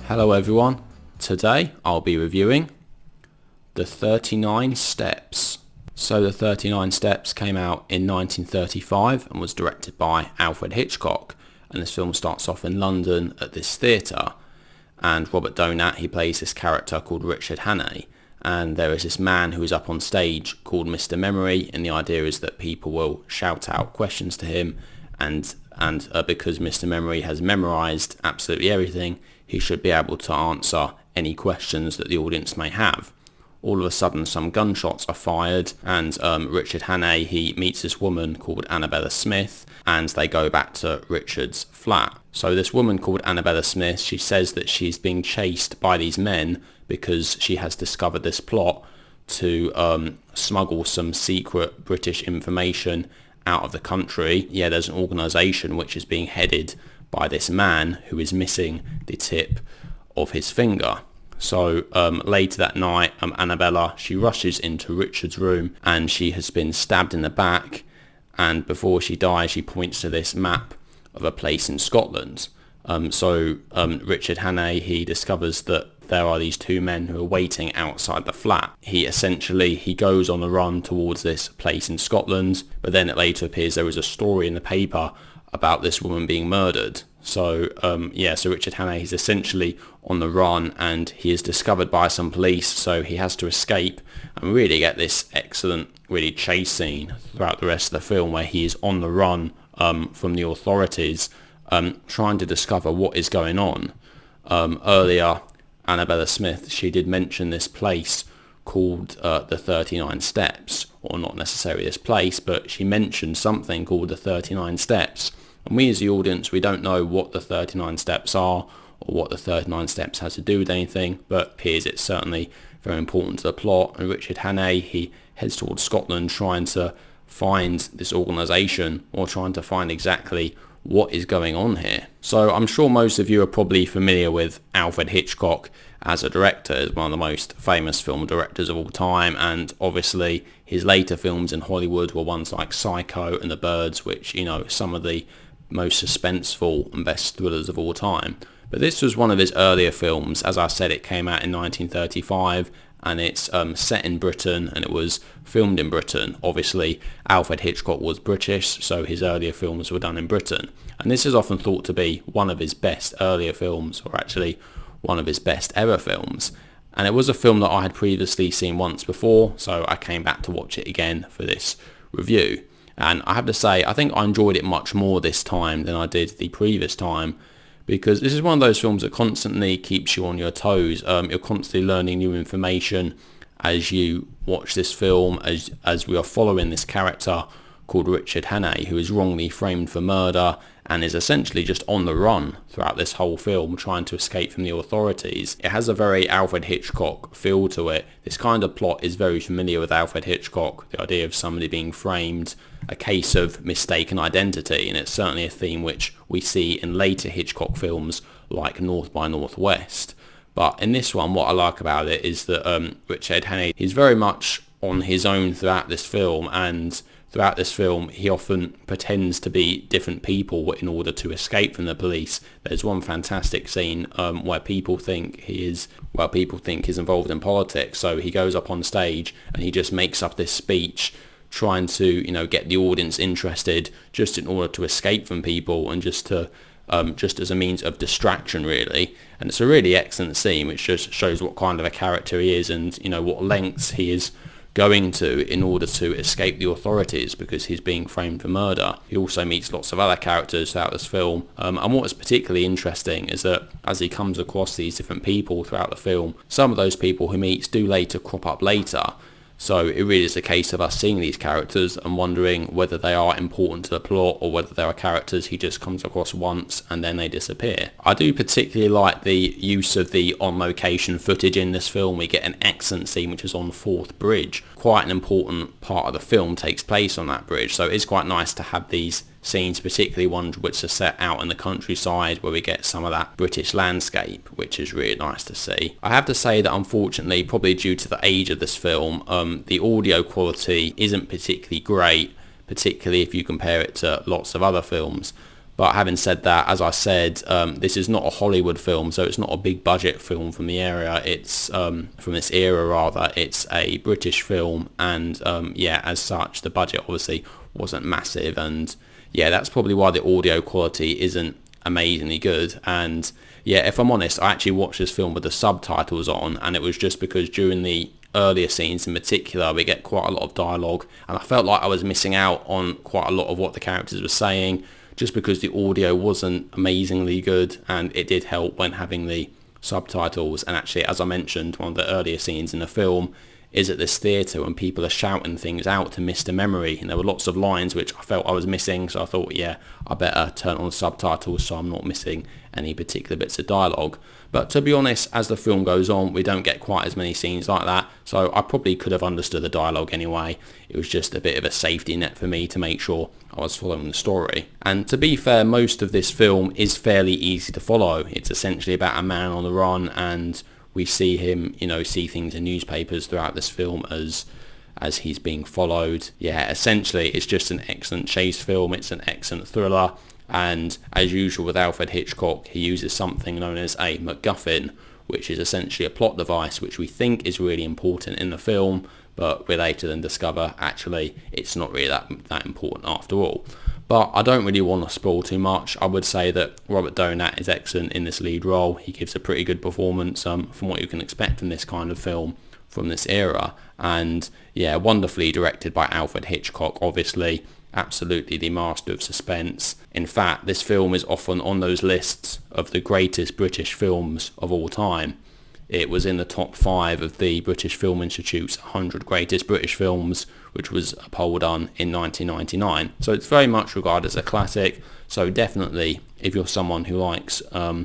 Hello everyone, today I'll be reviewing The 39 Steps. So The 39 Steps came out in 1935 and was directed by Alfred Hitchcock, and this film starts off in London at this theatre, and Robert Donat, he plays this character called Richard Hannay, and there is this man who is up on stage called Mr. Memory, and the idea is that people will shout out questions to him, and because Mr. Memory has memorised absolutely everything, he should be able to answer any questions that the audience may have. All of a sudden some gunshots are fired, and Richard Hannay, he meets this woman called Annabella Smith, and they go back to Richard's flat. So this woman called Annabella Smith, she says that she's being chased by these men because she has discovered this plot to smuggle some secret British information out of the country. Yeah, there's an organisation which is being headed by this man who is missing the tip of his finger. So later that night, Annabella, she rushes into Richard's room and she has been stabbed in the back, and before she dies she points to this map of a place in Scotland. Richard Hannay, he discovers that there are these two men who are waiting outside the flat. He goes on a run towards this place in Scotland, but then it later appears there was a story in the paper about this woman being murdered. So Richard Hannay is essentially on the run, and he is discovered by some police, so he has to escape, and we really get this excellent really chase scene throughout the rest of the film where he is on the run from the authorities, trying to discover what is going on. Earlier, Annabella Smith, she did mention this place called the 39 Steps, or not necessarily this place, but she mentioned something called the 39 Steps. And we as the audience, we don't know what the 39 Steps are or what the 39 Steps has to do with anything, but it appears it's certainly very important to the plot. And Richard Hannay, he heads towards Scotland trying to find this organisation, or trying to find exactly what is going on here. So I'm sure most of you are probably familiar with Alfred Hitchcock as a director, as one of the most famous film directors of all time, and obviously his later films in Hollywood were ones like Psycho and The Birds, which, you know, some of the most suspenseful and best thrillers of all time. But this was one of his earlier films. As I said, it came out in 1935, and it's set in Britain, and it was filmed in Britain. Obviously, Alfred Hitchcock was British, so his earlier films were done in Britain. And this is often thought to be one of his best earlier films, or actually one of his best ever films. And it was a film that I had previously seen once before, so I came back to watch it again for this review. And I have to say, I think I enjoyed it much more this time than I did the previous time, because this is one of those films that constantly keeps you on your toes. You're constantly learning new information as you watch this film, as we are following this character called Richard Hannay, who is wrongly framed for murder and is essentially just on the run throughout this whole film, trying to escape from the authorities. It has a very Alfred Hitchcock feel to it. This kind of plot is very familiar with Alfred Hitchcock, the idea of somebody being framed, a case of mistaken identity, and it's certainly a theme which we see in later Hitchcock films like North by Northwest. But in this one, what I like about it is that Richard Hannay, he's very much on his own throughout this film, and throughout this film he often pretends to be different people in order to escape from the police. There's one fantastic scene where people think he's involved in politics, so he goes up on stage and he just makes up this speech trying to, you know, get the audience interested just in order to escape from people, and just as a means of distraction, really. And it's a really excellent scene which just shows what kind of a character he is, and, you know, what lengths he is going to in order to escape the authorities because he's being framed for murder. He also meets lots of other characters throughout this film, and what is particularly interesting is that as he comes across these different people throughout the film, some of those people he meets do later crop up later. So it really is a case of us seeing these characters and wondering whether they are important to the plot, or whether there are characters he just comes across once and then they disappear. I do particularly like the use of the on-location footage in this film. We get an excellent scene which is on Forth Bridge. Quite an important part of the film takes place on that bridge, so it's quite nice to have these scenes, particularly ones which are set out in the countryside where we get some of that British landscape, which is really nice to see. I have to say that unfortunately, probably due to the age of this film, the audio quality isn't particularly great, particularly if you compare it to lots of other films. But having said that, as I said, this is not a Hollywood film, so it's not a big budget film from the area. It's from this era rather. It's a British film, and yeah, as such, the budget obviously wasn't massive, and yeah, that's probably why the audio quality isn't amazingly good. And yeah, if I'm honest, I actually watched this film with the subtitles on, and it was just because during the earlier scenes in particular we get quite a lot of dialogue, and I felt like I was missing out on quite a lot of what the characters were saying, just because the audio wasn't amazingly good. And it did help when having the subtitles. And actually, as I mentioned, one of the earlier scenes in the film is at this theatre when people are shouting things out to Mr. Memory, and there were lots of lines which I felt I was missing, so I thought, yeah, I better turn on the subtitles so I'm not missing any particular bits of dialogue. But to be honest, as the film goes on, we don't get quite as many scenes like that, so I probably could have understood the dialogue anyway. It was just a bit of a safety net for me to make sure I was following the story. And to be fair, most of this film is fairly easy to follow. It's essentially about a man on the run, and we see him, see things in newspapers throughout this film as he's being followed. Yeah, essentially it's just an excellent chase film. It's an excellent thriller, and as usual with Alfred Hitchcock, he uses something known as a MacGuffin, which is essentially a plot device which we think is really important in the film, but we later then discover actually it's not really that important after all. But I don't really want to spoil too much. I would say that Robert Donat is excellent in this lead role. He gives a pretty good performance from what you can expect in this kind of film from this era. And yeah, wonderfully directed by Alfred Hitchcock, obviously. Absolutely the master of suspense. In fact, this film is often on those lists of the greatest British films of all time. It was in the top 5 of the British Film Institute's 100 greatest British films, which was a poll done in 1999. So it's very much regarded as a classic. So definitely, if you're someone who likes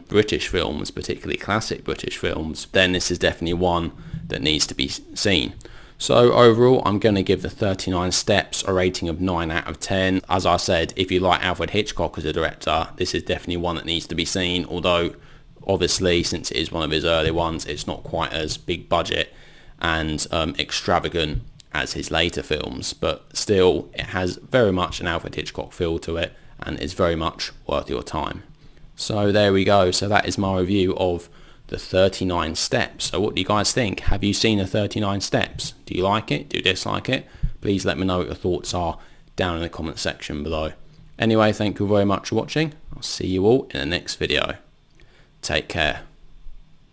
British films, particularly classic British films, then this is definitely one that needs to be seen. So overall, I'm going to give the 39 Steps a rating of 9 out of 10. As I said, if you like Alfred Hitchcock as a director, this is definitely one that needs to be seen, although obviously, since it is one of his early ones, it's not quite as big budget and extravagant as his later films, but still it has very much an Alfred Hitchcock feel to it and is very much worth your time. So there we go. So that is my review of the 39 Steps. So what do you guys think? Have you seen the 39 Steps? Do you like it? Do you dislike it? Please let me know what your thoughts are down in the comment section below. Anyway, thank you very much for watching. I'll see you all in the next video. Take care.